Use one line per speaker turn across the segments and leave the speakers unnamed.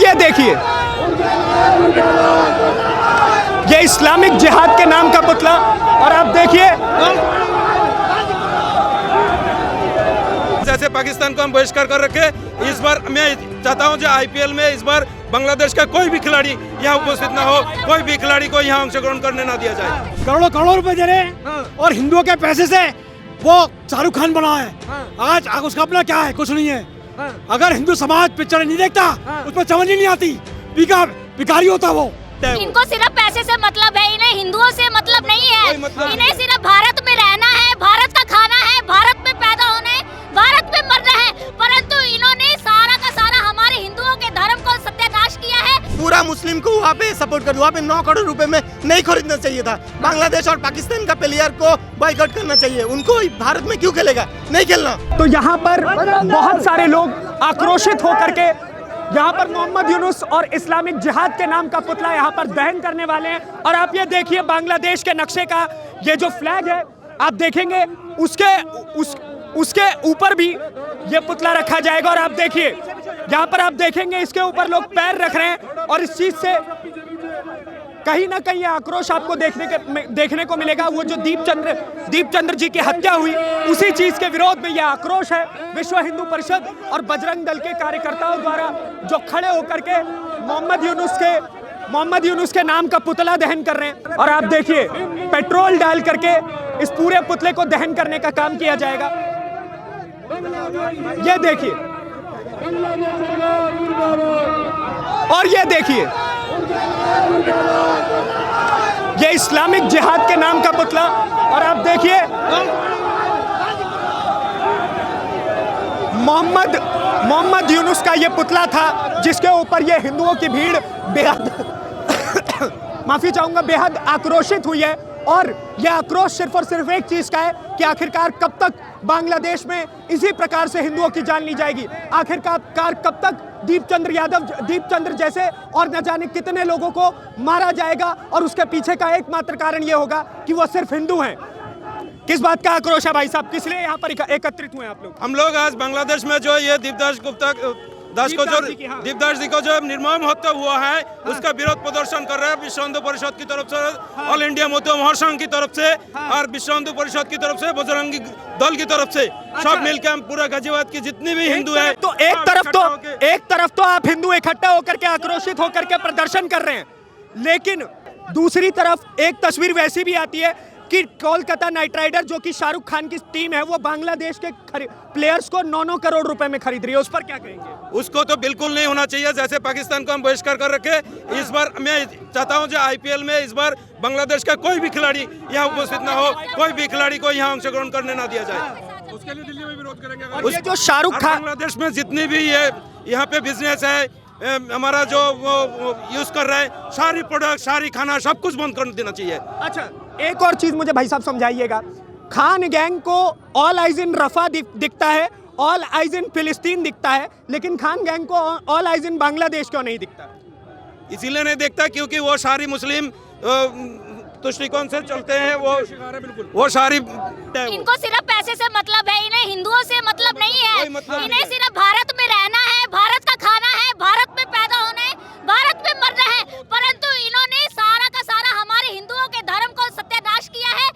ये देखिए, ये इस्लामिक जिहाद के नाम का पुतला। और आप देखिए,
जैसे पाकिस्तान को हम बहिष्कार कर रखे, इस बार मैं चाहता हूं जो आईपीएल में इस बार बांग्लादेश का कोई भी खिलाड़ी यहाँ उपस्थित ना हो, कोई भी खिलाड़ी को यहाँ अंशग्रहण करने ना दिया जाए।
करोड़ों करोड़ रुपए दे रहे हैं और हिंदुओं के पैसे से वो शाहरुख खान बना है। आज उसका अपना क्या है? कुछ नहीं है। अगर हिंदू समाज पिक्चर नहीं देखता, उसमें समझ ही नहीं आती। भिखारी होता वो।
इनको सिर्फ पैसे से मतलब है, इन्हें हिंदुओं से मतलब नहीं है। इन्हें सिर्फ भारत में रहना है, भारत का खाना है, भारत में पैदा होना है, भारत में मरना है। परंतु इन्होंने सारा का सारा हमारे हिंदुओं के धर्म को सत्यानाश किया है।
पूरा मुस्लिम को वहाँ पे सपोर्ट कर, वहाँ पे 9 करोड़ रुपए में नहीं खरीदना चाहिए था। बांग्लादेश और पाकिस्तान का प्लेयर को बॉयकॉट करना चाहिए। उनको भारत में क्यों खेलेगा? नहीं खेलना।
तो यहाँ पर बहुत सारे लोग आक्रोशित होकर के यहाँ पर मोहम्मद यूनुस और इस्लामिक जिहाद के नाम का पुतला यहाँ पर दहन करने वाले हैं। और आप ये देखिए, बांग्लादेश के नक्शे का ये जो फ्लैग है, आप देखेंगे उसके ऊपर भी ये पुतला रखा जाएगा। और आप देखिए, यहाँ पर आप देखेंगे इसके ऊपर लोग पैर रख रहे हैं। और इस चीज से कहीं ना कहीं आक्रोश आपको देखने को मिलेगा। वो जो दीप चंद्र जी की हत्या हुई, उसी चीज के विरोध में यह आक्रोश है। विश्व हिंदू परिषद और बजरंग दल के कार्यकर्ताओं द्वारा जो खड़े होकर के मोहम्मद यूनुस के नाम का पुतला दहन कर रहे हैं। और आप देखिए, पेट्रोल डाल करके इस पूरे पुतले को दहन करने का काम किया जाएगा। ये देखिए, और ये देखिए, ये इस्लामिक जिहाद के नाम का पुतला। और आप देखिए, मोहम्मद यूनुस का ये पुतला था, जिसके ऊपर ये हिंदुओं की भीड़ माफी चाहूंगा, बेहद आक्रोशित हुई है। और यह आक्रोश सिर्फ और सिर्फ एक चीज का है कि आखिरकार कब तक बांग्लादेश में इसी प्रकार से हिंदुओं की जान ली जाएगी। आखिरकार कब तक दीप चंद्र जैसे और न जाने कितने लोगों को मारा जाएगा। और उसके पीछे का एकमात्र कारण यह होगा कि वो सिर्फ हिंदू हैं। किस बात का आक्रोश है भाई साहब? किस लिए यहाँ पर एकत्रित हुए आप लोग?
हम लोग आज बांग्लादेश में जो ये दीपदास जी को जो निर्मम हत्या हुआ है, उसका विरोध प्रदर्शन कर रहे हैं विश्व हिंदू परिषद की तरफ से, ऑल इंडिया मुस्लिम महासंघ की तरफ से, और विश्व हिंदू परिषद की तरफ से, बजरंगी दल की तरफ से, सब मिलकर हम पूरा गाजियाबाद की जितनी भी हिंदू है।
तो एक तरफ तो आप हिंदू इकट्ठा होकर के आक्रोशित होकर के प्रदर्शन कर रहे हैं, लेकिन दूसरी तरफ एक तस्वीर वैसी भी आती है कि कोलकाता नाइट राइडर, जो कि शाहरुख खान की टीम है, वो बांग्लादेश के प्लेयर्स को 9-9 करोड़ रुपए में खरीद रही है। उस पर क्या कहेंगे?
उसको तो बिल्कुल नहीं होना चाहिए। जैसे पाकिस्तान को हम बहिष्कार कर रखे, इस बार मैं चाहता हूं जो आईपीएल में इस बार बांग्लादेश का कोई भी खिलाड़ी यहाँ उपस्थित ना हो, कोई भी खिलाड़ी को यहाँ अंशग्रहण करने ना दिया जाए। उसके लिए दिल्ली में विरोध करेंगे।
और ये जो शाहरुख खान,
बांग्लादेश में जितनी भी यहाँ पे बिजनेस है, हमारा जो यूज कर रहे हैं, सारी प्रोडक्ट, सारी खाना, सब कुछ बंद कर देना चाहिए।
अच्छा, एक और चीज मुझे भाई साहब समझाइएगा। खान गैंग को ऑल आइज इन रफा दिखता है, ऑल आइज इन फिलिस्तीन दिखता है, लेकिन खान गैंग को ऑल आइज इन बांग्लादेश क्यों नहीं दिखता?
इसीलिए नहीं देखता क्योंकि वो सारी मुस्लिम दृष्टिकोण से चलते हैं। वो सारी,
इनको सिर्फ पैसे से मतलब है, इन्हें हिंदुओं से मतलब नहीं है। इन्हें सिर्फ भारत में रहना है, भारत का खाना है, भारत में पैदा होना है, भारत में मरना है। परंतु इन्होंने सारा का सारा हमारे हिंदुओं के धर्म को सत्यानाश किया है।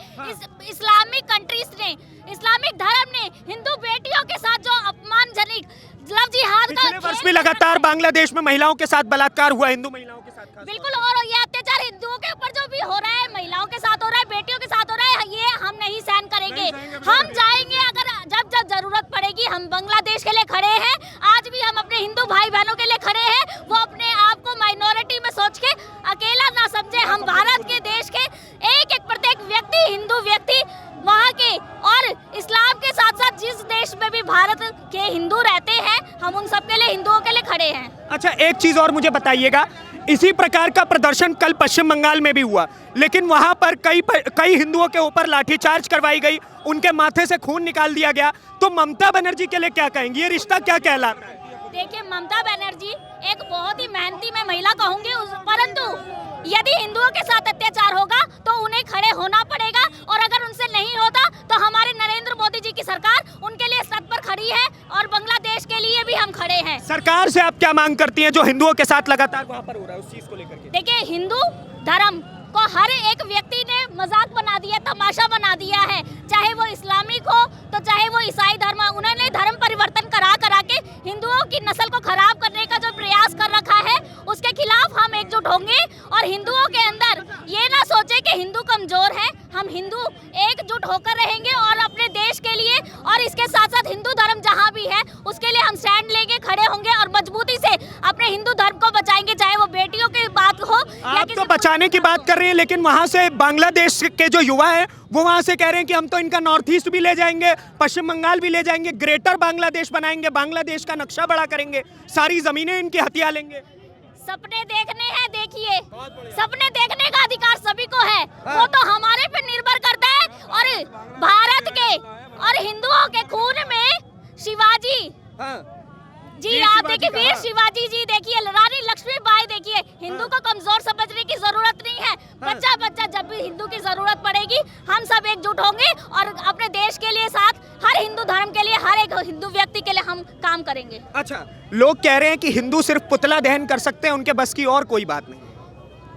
इस्लामिक कंट्रीज ने, इस्लामिक धर्म ने हिंदू बेटियों के साथ जो अपमानजनक लव जिहाद का,
पिछले वर्ष भी लगातार बांग्लादेश में महिलाओं के साथ बलात्कार हुआ, हिंदू महिलाओं के साथ।
बिल्कुल, और ये अत्याचार हिंदुओं के ऊपर जो भी हो रहा है, महिलाओं के साथ हो रहा है, बेटियों के साथ हो रहा है, ये हम नहीं सहन करेंगे। हम जाएंगे, अगर जब जरूरत पड़ेगी। हम बांग्लादेश के लिए खड़े हैं, आज भी हम अपने हिंदू भाई बहनों के लिए खड़े हैं। वो अपने आप को माइनॉरिटी में सोच के अकेला ना समझे। हम भारत के देश के एक प्रत्येक व्यक्ति, हिंदू व्यक्ति वहाँ के, और इस्लाम के साथ साथ जिस देश में भी भारत के हिंदू रहते हैं, हम उन सब के लिए, हिंदुओं के लिए खड़े हैं।
अच्छा, एक चीज और मुझे बताइएगा, इसी प्रकार का प्रदर्शन कल पश्चिम बंगाल में भी हुआ, लेकिन वहां पर कई हिंदुओं के ऊपर लाठीचार्ज करवाई गई, उनके माथे से खून निकाल दिया गया। तो ममता बनर्जी के लिए क्या कहेंगी? ये रिश्ता क्या कहलाता है?
देखिए, ममता बनर्जी एक बहुत ही मेहनती मैं महिला कहूंगी, परंतु यदि हिंदुओं के साथ अत्याचार होगा तो उन्हें खड़े होना पड़ेगा, और अगर उनसे नहीं होता तो हमारे नरेंद्र मोदी जी की सरकार उनके लिए सड़क पर खड़ी है और बांग्लादेश के लिए भी हम खड़े हैं।
सरकार से आप क्या मांग करती हैं जो हिंदुओं के साथ लगातार वहां पर हो रहा है, उस चीज को लेकर के?
देखिए, हिंदू धर्म को हर एक व्यक्ति ने मजाक बना दिया, तमाशा बना दिया है, चाहे वो इस्लामिक हो तो चाहे वो ईसाई धर्म। उन्होंने धर्म परिवर्तन करा के हिंदुओं की नस्ल को खराब करने का जो प्रयास कर रखा है, उसके खिलाफ हम एकजुट होंगे और हिंदुओं के अंदर ये ना सोचे कि हिंदू कमजोर है। हम हिंदू एकजुट होकर रहेंगे और अपने देश के लिए और इसके साथ साथ हिंदू धर्म जहाँ भी है उसके लिए हम स्टैंड लेंगे, खड़े होंगे और मजबूती से अपने हिंदू धर्म को बचाएंगे, चाहे वो बेटियों की बात हो या
आप तो बचाने की बात कर रहे हैं, लेकिन वहां से बांग्लादेश के जो युवा है वो वहां से कह रहे हैं कि हम तो इनका नॉर्थ ईस्ट भी ले जाएंगे, पश्चिम बंगाल भी ले जाएंगे, ग्रेटर बांग्लादेश बनाएंगे, बांग्लादेश का नक्शा बड़ा करेंगे, सारी जमीनें इनकी हथिया लेंगे।
सपने देखने हैं, देखिए, सपने देखने का अधिकार सभी को है, वो तो हमारे पे निर्भर करता है। और भारत के और हिंदुओं के खून में शिवाजी जी, आप देखिए, वीर शिवाजी जी देखिए, रानी लक्ष्मीबाई देखिए। हिंदू को कमजोर समझने की जरूरत नहीं है। बच्चा बच्चा जब भी हिंदू की जरूरत पड़ेगी हम सब एकजुट होंगे और अपने देश के लिए, साथ हर हिंदू धर्म के लिए, हर एक हिंदू व्यक्ति के लिए हम काम करेंगे।
अच्छा, लोग कह रहे हैं कि हिंदू सिर्फ पुतला दहन कर सकते हैं, उनके बस की और कोई बात नहीं।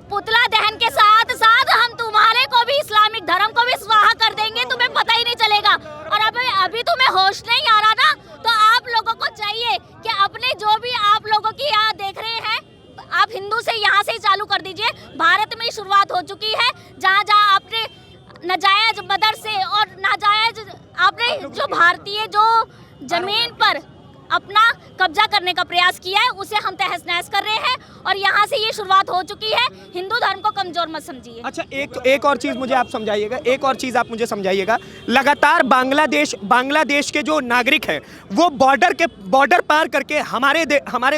पुतला दहन के साथ साथ हम तुम्हारे को भी, इस्लामिक धर्म को भी स्वाहा कर देंगे, तुम्हें पता ही नहीं चलेगा। और अभी तुम्हें होश नहीं आ रहा ना, तो आप लोगों को चाहिए कि अपने जो भी आप लोगों की यहाँ देख रहे हैं, आप हिंदू से यहाँ से ही चालू कर दीजिए। भारत में शुरुआत हो चुकी है, जहाँ जहाँ आपने नाजायज मदरसे और नाजायज आपने जो भारतीय जो जमीन पर अपना कब्जा करने का प्रयास किया है, उसे हम तहस नहस कर रहे हैं और यहाँ से ये शुरुआत हो चुकी है। हिंदू धर्म को कमजोर मत समझिए।
अच्छा, एक और चीज मुझे आप समझाइएगा, एक और चीज आप मुझे समझाइएगा। लगातार बांग्लादेश के जो नागरिक हैं वो बॉर्डर पार करके हमारे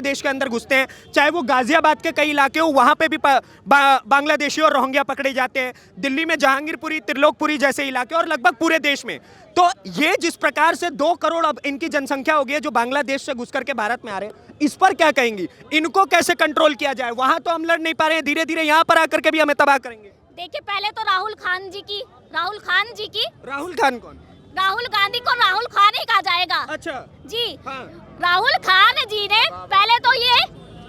देश के अंदर घुसते हैं, चाहे वो गाजियाबाद के कई इलाके हो, वहाँ पे भी बांग्लादेशी और रोहिंग्या पकड़े जाते हैं। दिल्ली में जहांगीरपुरी, त्रिलोकपुरी जैसे इलाके और लगभग पूरे देश में। तो ये जिस प्रकार से 2 करोड़ अब इनकी जनसंख्या हो गई है जो बांग्लादेश से घुस करके भारत में आ रहे हैं, इस पर क्या कहेंगी? इनको कैसे कंट्रोल किया जाए? वहां तो हम लड़ नहीं पा रहे हैं, धीरे धीरे यहाँ पर आकर के भी हमें तबाह करेंगे।
देखिए, पहले तो राहुल खान जी की
राहुल खान कौन?
राहुल गांधी को राहुल खान ही कहा जाएगा।
अच्छा
जी,
हाँ।
राहुल खान जी ने पहले तो ये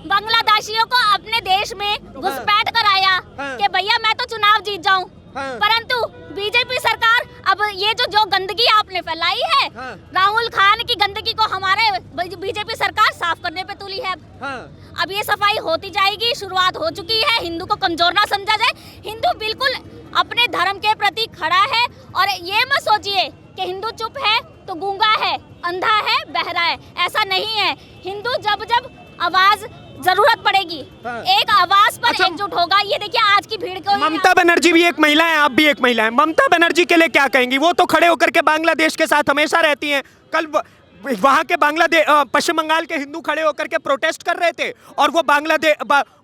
बांग्लादेशियों को अपने देश में घुसपैठ कराया कि भैया मैं तो चुनाव जीत जाऊं, परंतु बीजेपी सरकार अब ये जो गंदगी आपने फैलाई है, राहुल खान की गंदगी को हमारे बीजेपी सरकार साफ करने पे तुली है। अब ये सफाई होती जाएगी, शुरुआत हो चुकी है। हिंदू को कमजोर ना समझा जाए, हिंदू बिल्कुल अपने धर्म के प्रति खड़ा है। और ये मत सोचिए कि हिंदू चुप है तो गूंगा है, अंधा है, बहरा है, ऐसा नहीं है। हिंदू जब जब आवाज जरूरत पड़ेगी, एक आवाज पर एकजुट होगा। ये देखिए आज की भीड़ को,
ममता बनर्जी भी एक महिला है, आप भी एक महिला है, ममता बनर्जी के लिए क्या कहेंगी? वो तो खड़े होकर के बांग्लादेश के साथ हमेशा रहती हैं। कल वहाँ के पश्चिम बंगाल के हिंदू खड़े होकर के प्रोटेस्ट कर रहे थे और वो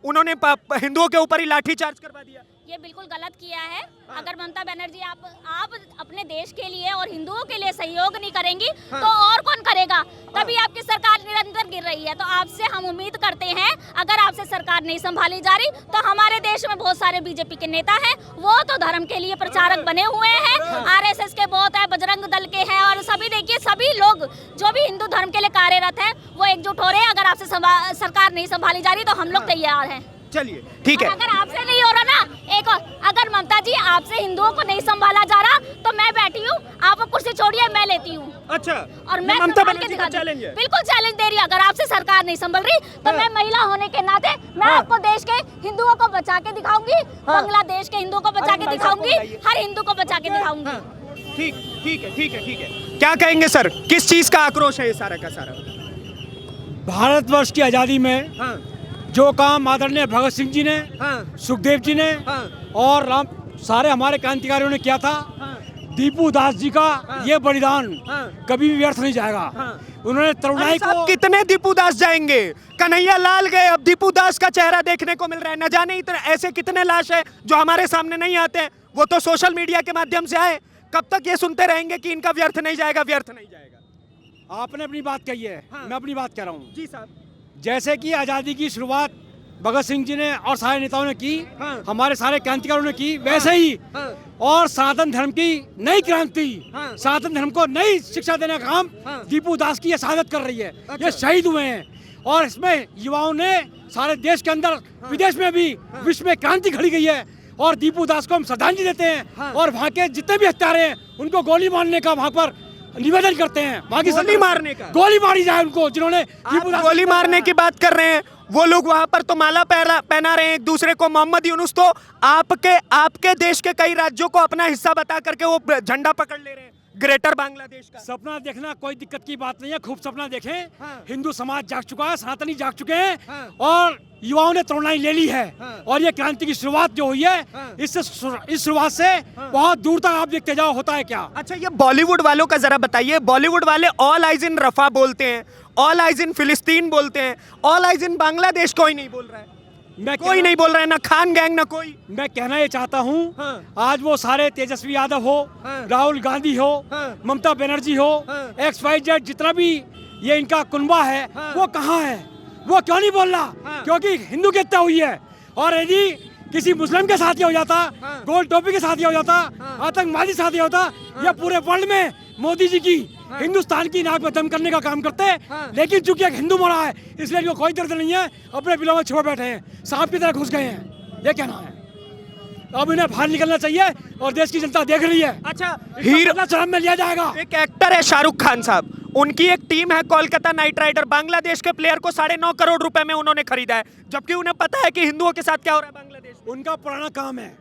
उन्होंने हिंदुओं के ऊपर ही लाठीचार्ज करवा दिया।
ये बिल्कुल गलत किया है। अगर ममता बनर्जी आप अपने देश के लिए और हिंदुओं के लिए सहयोग नहीं करेंगी तो और कौन करेगा? तभी आपकी सरकार निरंतर गिर रही है। तो आपसे हम उम्मीद करते हैं, अगर आपसे सरकार नहीं संभाली जा रही तो हमारे देश में बहुत सारे बीजेपी के नेता हैं, वो तो धर्म के लिए प्रचारक बने हुए हैं, आरएसएस के बहुत है, बजरंग दल के हैं, और सभी देखिए सभी लोग जो भी हिंदू धर्म के लिए कार्यरत हैं वो एकजुट हो रहे हैं। अगर आपसे सरकार नहीं संभाली जा रही तो हम लोग तैयार हैं।
चलिए ठीक है।
अगर आपसे नहीं हो रहा ना, एक और, अगर ममता जी आपसे हिंदुओं को नहीं संभाला जा रहा तो मैं बैठी हूँ, आप कुर्सी छोड़िए, मैं लेती हूँ।
अच्छा,
और मैं
ममता बनर्जी का चैलेंज है?
बिल्कुल चैलेंज दे रही है। अगर आपसे सरकार नहीं संभल रही तो मैं महिला होने के नाते मैं आपको देश के हिंदुओं को बचा के दिखाऊंगी, बांग्लादेश के हिंदुओं को बचा के दिखाऊंगी, हर हिंदू को बचा के दिखाऊंगी।
ठीक है। क्या कहेंगे सर, किस चीज का आक्रोश है ये सारा का सारा?
भारतवर्ष की आज़ादी में जो काम आदरणीय भगत सिंह जी ने, सुखदेव जी ने और सारे हमारे क्रांतिकारियों ने किया था, दीपू दास जी का ये बलिदान कभी भी व्यर्थ नहीं जाएगा। उन्होंने तरुणाई को,
कितने दीपू दास जाएंगे? कन्हैया लाल गए, अब दीपू दास का चेहरा देखने को मिल रहा है। न जाने इतने ऐसे कितने लाश है जो हमारे सामने नहीं आते हैं, वो तो सोशल मीडिया के माध्यम से आए। कब तक ये सुनते रहेंगे कि इनका व्यर्थ नहीं जाएगा?
आपने अपनी बात कही है, मैं अपनी बात कह रहा हूँ।
जी साहब,
जैसे कि आज़ादी की शुरुआत भगत सिंह जी ने और सारे नेताओं ने की, हमारे सारे क्रांतिकारियों ने की, वैसे ही और सनातन धर्म की नई क्रांति, सनातन धर्म को नई शिक्षा देने का काम दीपू दास की ये शहादत कर रही है। ये शहीद हुए हैं और इसमें युवाओं ने सारे देश के अंदर विदेश में भी विश्व में क्रांति खड़ी गई है और दीपू दास को हम श्रद्धांजलि देते हैं और वहाँ के जितने भी हत्यारे हैं उनको गोली मारने का वहाँ पर निवेदन करते हैं। वहाँ की
गोली मारने का,
गोली मारी जाए उनको जिन्होंने
आप गोली मारने की बात कर रहे हैं। वो लोग वहां पर तो माला पहना रहे हैं एक दूसरे को। मोहम्मद यूनुस तो आपके देश के कई राज्यों को अपना हिस्सा बता करके वो झंडा पकड़ ले रहे हैं ग्रेटर बांग्लादेश का।
सपना देखना कोई दिक्कत की बात नहीं है, खूब सपना देखें। हिंदू समाज जाग चुका है, सनातनी जाग चुके हैं और युवाओं ने तरुणाई ले ली है और ये क्रांति की शुरुआत जो हुई है इस शुरुआत से बहुत दूर तक आप देखते जाओ होता है क्या।
अच्छा, ये बॉलीवुड वालों का जरा बताइए। बॉलीवुड वाले ऑल आइज इन रफा बोलते हैं, ऑल आइज इन फिलिस्तीन बोलते हैं, ऑल आइज इन बांग्लादेश कोई नहीं बोल रहा है। कोई नहीं बोल रहा है, ना खान गैंग ना कोई।
मैं कहना ये चाहता हूँ आज वो सारे तेजस्वी यादव हो, राहुल गांधी हो, ममता बनर्जी हो, XYZ जितना भी ये इनका कुनबा है वो कहाँ है, वो क्यों नहीं बोल रहा? क्योंकि हिंदू की हत्या हुई है और यदि किसी मुस्लिम के साथ ये हो जाता, गोल टोपी के साथ ये हो जाता, आतंकवादी साथ ये होता, ये पूरे वर्ल्ड में मोदी जी की हिंदुस्तान की नाक में दम करने का काम करते हैं। लेकिन चूंकि एक हिंदू मरा है इसलिए इनको कोई दर्द नहीं है, अपने बिलों में छोड़ बैठे हैं, सांप की तरह घुस गए हैं। ये कहना है, अब इन्हें बाहर निकलना चाहिए और देश की जनता देख रही है।
अच्छा,
हीरो शर्म में लिया जाएगा।
एक एक्टर है शाहरुख खान साहब, उनकी एक टीम है कोलकाता नाइट राइडर। बांग्लादेश के प्लेयर को 9.5 करोड़ रुपए में उन्होंने खरीदा है, जबकि उन्हें पता है कि हिंदुओं के साथ क्या हो रहा है बांग्लादेश में।
उनका पुराना काम है,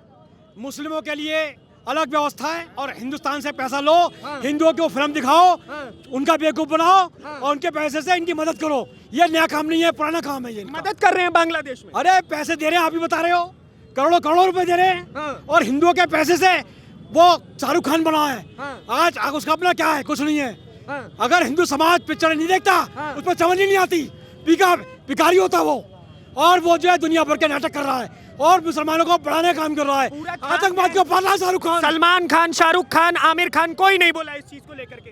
मुस्लिमों के लिए अलग व्यवस्था है और हिंदुस्तान से पैसा लो, हिंदुओं को फिल्म दिखाओ, उनका बेवकूफ बनाओ और उनके पैसे से इनकी मदद करो। ये नया काम नहीं है, पुराना काम है ये।
मदद कर रहे हैं बांग्लादेश में।
अरे पैसे दे रहे हैं, आप ही बता रहे हो, करोड़ों करोड़ों रुपए दे रहे हैं और हिंदुओं के पैसे से वो शाहरुख खान बना है। आज उसका अपना क्या है? कुछ नहीं है। अगर हिंदू समाज पिक्चर नहीं देखता उसमें समझ ही नहीं आती। भिखारी होता वो और वो जो है दुनिया भर के नाटक कर रहा है और मुसलमानों को बढ़ाने का काम कर रहा है। आतंकवाद को पाला शाहरुख खान,
सलमान खान, शाहरुख खान, आमिर खान, कोई नहीं बोला इस चीज को लेकर के।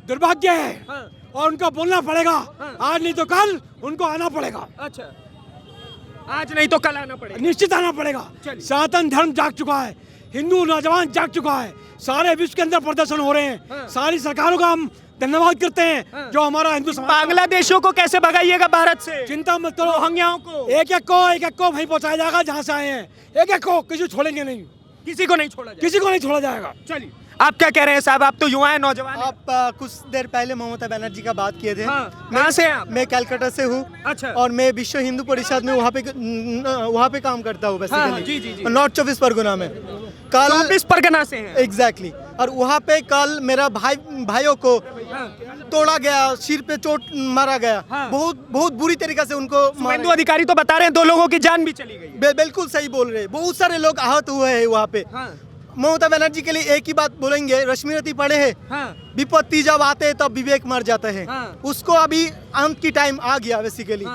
दुर्भाग्य है और उनको बोलना पड़ेगा। आज नहीं तो कल उनको आना पड़ेगा।
अच्छा, आज नहीं तो कल आना पड़ेगा,
निश्चित आना पड़ेगा। सनातन धर्म जाग चुका है, हिंदू नौजवान जाग चुका है, सारे विश्व के अंदर प्रदर्शन हो रहे हैं। सारी सरकारों का हम धन्यवाद करते हैं जो हमारा हिंदू समाज।
बांग्लादेशियों को कैसे भगाइएगा भारत से?
चिंता मत करो,
रोहिंग्याओं को
एक एक को वहीं पहुंचाया जाएगा जहां से आए हैं। एक एक को, किसी छोड़ेंगे नहीं,
किसी को नहीं छोड़ा जाएगा।
किसी को नहीं छोड़ा जाएगा।
चलिए, आप क्या कह रहे हैं साहब? आप तो युवा हैं, नौजवान हैं।
आप कुछ देर पहले ममता बनर्जी का बात किए थे।
कहाँ से हैं आप?
मैं कलकत्ता से हूँ।
अच्छा।
और मैं विश्व हिंदू परिषद में वहाँ पे काम करता हूँ बेसिकली, नॉर्थ 24 परगना में। कल
24 परगना से हैं।
एग्जैक्टली। और वहाँ पे कल मेरा भाइयों को तोड़ा गया, सिर पे चोट मारा गया, बहुत बुरी तरीके से उनको
हिंदू अधिकारी तो बता रहे हैं 2 लोगों की जान भी चली गई।
बिल्कुल सही बोल रहे हैं, बहुत सारे लोग आहत हुए हैं वहाँ पे। ममता बनर्जी के लिए एक ही बात बोलेंगे, रश्मिरथी पढ़े हैं, विपत्ति जब आते हैं तब विवेक मर जाता है। उसको अभी अंत की टाइम आ गया बेसिकली।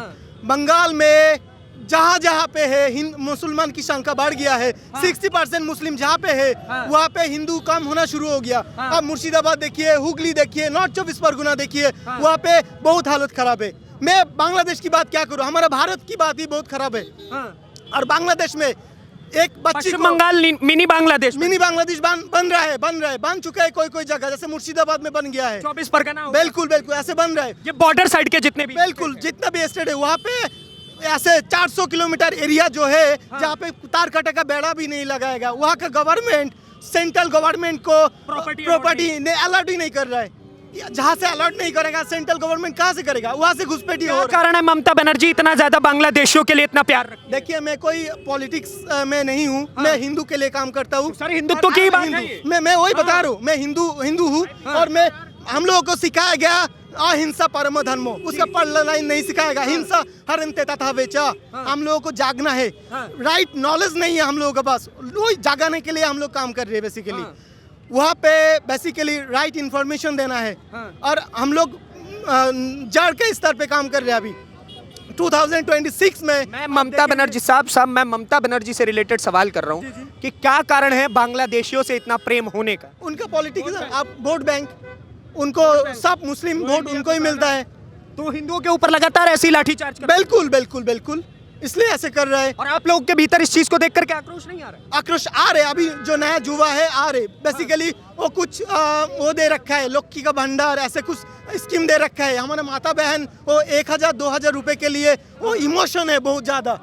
बंगाल में जहाँ जहाँ पे है मुसलमान की संख्या बढ़ गया है। 60% मुस्लिम जहाँ पे है वहाँ पे हिंदू कम होना शुरू हो गया। अब मुर्शिदाबाद देखिए, हुगली देखिए, नॉर्थ 24 परगना देखिए, वहाँ पे बहुत हालत खराब है। मैं बांग्लादेश की बात क्या करूँ, हमारा भारत की बात ही बहुत खराब है। और बांग्लादेश में एक बच्ची
पश्चिम बंगाल मिनी बांग्लादेश बन चुका है कोई जगह, जैसे मुर्शिदाबाद में बन गया है। 24 परगना
बिल्कुल ऐसे बन रहा है।
ये बॉर्डर साइड के जितने भी
बिल्कुल जितना भी स्टेट है वहाँ पे ऐसे 400 किलोमीटर एरिया जो है जहाँ पे तार काटे का बेड़ा भी नहीं लगाएगा। वहाँ का गवर्नमेंट, सेंट्रल गवर्नमेंट को प्रॉपर्टी अलर्ट ही नहीं कर रहा है। जहाँ से अलर्ट नहीं करेगा सेंट्रल गवर्नमेंट कहाँ से करेगा? वहाँ से घुसपैठी हो रहा है।
कारण है ममता बनर्जी इतना ज्यादा बांग्लादेशियों के लिए इतना प्यार रखती है?
देखिए, मैं कोई पॉलिटिक्स में नहीं हूँ, मैं हिंदू के लिए काम करता हूँ।
सर, हिंदुत्व की बात है।
मैं वही बता रहा हूँ, मैं हिंदू हूँ और मैं हम लोगों को सिखाया गया अहिंसा परमो धर्मो, उसका पहला लाइन नहीं सिखाएगा, हिंसा हरन्ते तथा वेचा। हम लोगों को जागना है, राइट नॉलेज नहीं है हम लोगों के पास, वही जागने के लिए हम लोग काम कर रहे हैं बेसिकली। वहाँ पे बेसिकली राइट इन्फॉर्मेशन देना है और हम लोग जड़ के स्तर पे काम कर रहे हैं। अभी 2026 में
मैं ममता बनर्जी से रिलेटेड सवाल कर रहा हूँ कि क्या कारण है बांग्लादेशियों से इतना प्रेम होने का?
उनका पॉलिटिक्स, आप वोट बैंक, उनको सब मुस्लिम वोट उनको ही मिलता है।
तो हिंदुओं के ऊपर लगातार ऐसी लाठीचार्ज कर?
बिल्कुल। इसलिए ऐसे कर रहे हैं।
और आप लोगों के भीतर इस चीज को देख करके आक्रोश नहीं आ रहा?
आक्रोश आ रहे, अभी जो नया युवा है आ रहे, बेसिकली वो कुछ वो दे रखा है, लौकी का भंडार ऐसे कुछ स्कीम दे रखा है। हमारे माता बहन वो 1000-2000 रुपए के लिए वो इमोशन है बहुत ज्यादा।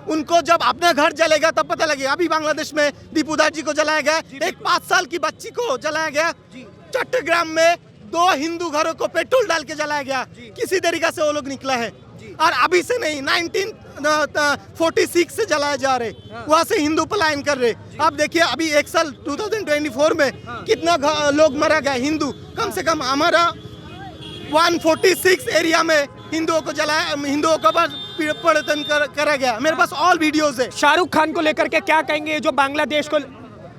उनको जब अपना घर जलेगा तब पता लगेगा। अभी बांग्लादेश में दीपूदास जी को जलाया गया, एक 5 साल की बच्ची को जलाया गया, चट्टग्राम में 2 हिंदू घरों को पेट्रोल डाल के जलाया गया। किसी तरीके से वो लोग निकला है। और अभी से नहीं, 1946 से जलाया जा रहे, वहाँ से हिंदू पलायन कर रहे। आप देखिए अभी 1 साल 2024 में कितना लोग मारा गया हिंदू। कम से कम हमारा 146 एरिया में हिंदुओं को जलाया, हिंदुओं का पीड़ितन करा गया। मेरे पास ऑल वीडियोस है।
शाहरुख खान को लेकर के क्या कहेंगे? ये जो बांग्लादेश को,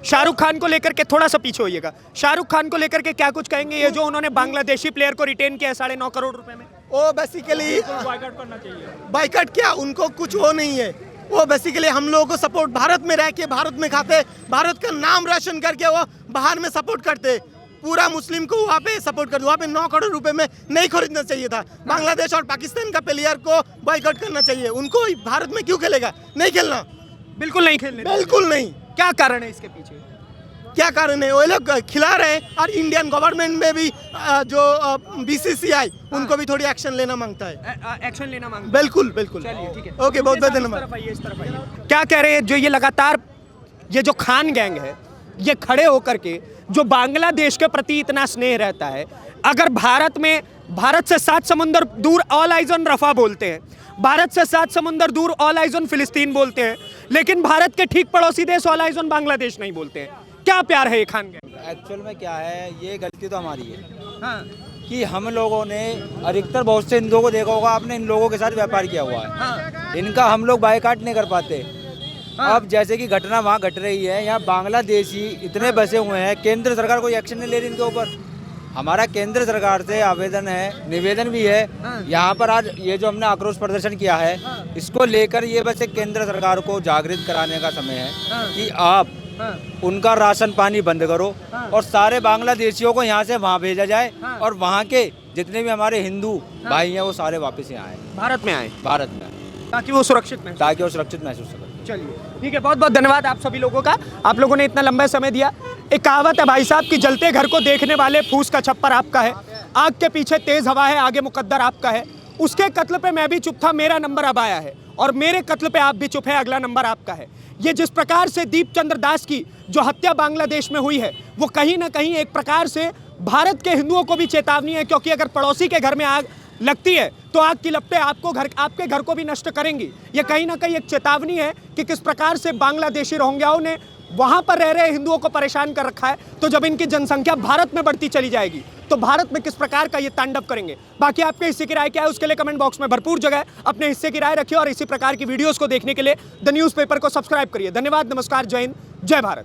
शाहरुख खान को लेकर के थोड़ा सा पीछे होइएगा, शाहरुख खान को लेकर के क्या कुछ कहेंगे? ये जो उन्होंने बांग्लादेशी प्लेयर को रिटेन किया 9.5 करोड़ रुपए में,
वो बेसिकली बाइकआउट किया, उनको कुछ वो नहीं है। वो बेसिकली हम लोगों को सपोर्ट, भारत में रह के भारत में खाते, भारत का नाम रोशन करके वो बाहर में सपोर्ट करते। पूरा मुस्लिम को वहाँ पे सपोर्ट करते। वहाँ पे 9 करोड़ रुपए में नहीं खरीदना चाहिए था। बांग्लादेश और पाकिस्तान का प्लेयर को बाइकआउट करना चाहिए। उनको भारत में क्यों खेलेगा? नहीं खेलना,
बिल्कुल नहीं खेलने,
बिल्कुल नहीं।
क्या कारण है इसके पीछे?
क्या कारण है? वो लोग खिला रहे हैं और इंडियन गवर्नमेंट में भी जो BCCI उनको भी थोड़ी एक्शन लेना मांगता है।
एक्शन लेना मांगता है?
बिल्कुल बिल्कुल।
चलिए ठीक है,
ओके, बहुत बहुत धन्यवाद।
क्या कह रहे हैं? जो ये लगातार ये जो खान गैंग है, ये खड़े होकर के जो बांग्लादेश के प्रति इतना स्नेह रहता है, अगर भारत में, भारत से 7 समुंदर दूर ऑल आइज ऑन रफा बोलते हैं, भारत से 7 समुंदर दूर ऑल आइज ऑन फिलिस्तीन बोलते हैं, लेकिन भारत के ठीक पड़ोसी देश ऑल आइज ऑन बांग्लादेश नहीं बोलते हैं। क्या प्यार है ये खान गैंग?
एक्चुअल में क्या है, ये गलती तो हमारी है कि हम लोगों ने अधिकतर बहुत से हिंदुओं को देखा होगा आपने, इन लोगों के साथ व्यापार किया हुआ है। इनका हम लोग बायकाट नहीं कर पाते। अब जैसे कि घटना वहाँ घट रही है, यहाँ बांग्लादेशी इतने बसे हुए हैं, केंद्र सरकार कोई एक्शन नहीं ले रही इनके ऊपर। हमारा केंद्र सरकार से आवेदन है, निवेदन भी है। यहाँ पर आज ये जो हमने आक्रोश प्रदर्शन किया है, इसको लेकर ये बस एक केंद्र सरकार को जागृत कराने का समय है कि आप उनका राशन पानी बंद करो और सारे बांग्लादेशियों को यहाँ से वहाँ भेजा जाए और वहाँ के जितने भी हमारे हिंदू भाई हैं वो सारे वापस यहाँ आए,
भारत में आए,
भारत में,
ताकि वो सुरक्षित महसूस,
ताकि वो सुरक्षित महसूस करें।
चलिए ठीक है, बहुत बहुत धन्यवाद आप सभी लोगों का। आप लोगों ने इतना लंबा समय दिया। एक कहावत है भाई साहब कि जलते घर को देखने वाले फूस का छप्पर आपका है, आग के पीछे तेज हवा है, आगे मुकद्दर आपका है। उसके कत्ल पे मैं भी चुप था, मेरा नंबर अब आया है, और मेरे कत्ल पे आप भी चुप है, अगला नंबर आपका है। ये जिस प्रकार से दीपचंद्र दास की जो हत्या बांग्लादेश में हुई है, वो कहीं ना कहीं एक प्रकार से भारत के हिंदुओं को भी चेतावनी है, क्योंकि अगर पड़ोसी के घर में आग लगती है तो आग की लपटें आपके घर को भी नष्ट करेंगी। ये कहीं ना कहीं एक चेतावनी है कि किस प्रकार से बांग्लादेशी रोहिंग्याओं ने वहां पर रह रहे हिंदुओं को परेशान कर रखा है। तो जब इनकी जनसंख्या भारत में बढ़ती चली जाएगी तो भारत में किस प्रकार का ये तांडव करेंगे। बाकी आपके हिस्से की राय क्या है उसके लिए कमेंट बॉक्स में भरपूर जगह है, अपने हिस्से की राय रखिए और इसी प्रकार की वीडियोस को देखने के लिए द न्यूज़पेपर को सब्सक्राइब करिए। धन्यवाद, नमस्कार, जय हिंद, जय भारत।